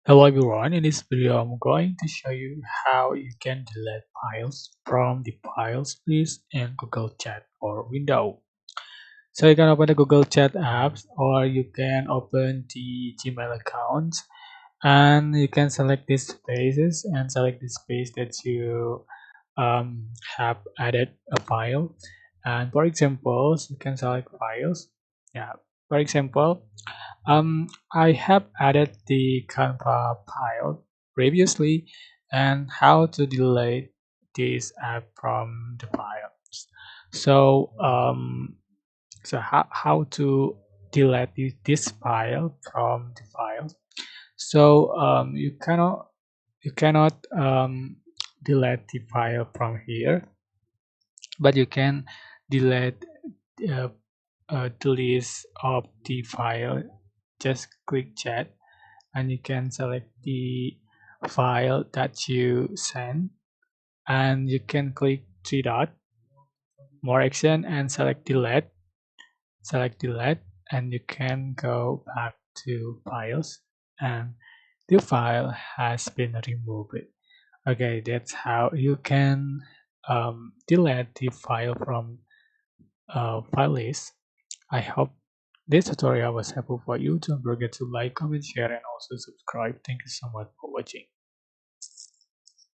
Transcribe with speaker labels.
Speaker 1: Hello everyone, in this video I'm going to show you how you can delete files from the files list in Google Chat or window. So you can open the Google Chat apps or you can open the Gmail account and you can select these spaces and select the space that you have added a file. And for example, you can select files. Yeah, for example, I have added the Canva file previously and how to delete this app from the files. So, how to delete this file from the files? So you cannot delete the file from here, but you can delete uh, the list of the file. Just click chat and you can select the file that you send and you can click three dot more action and select delete and you can go back to files and the file has been removed. Okay, that's how you can delete the file from file list. I hope this tutorial was helpful for you. Don't forget to like, comment, share, and also subscribe. Thank you so much for watching.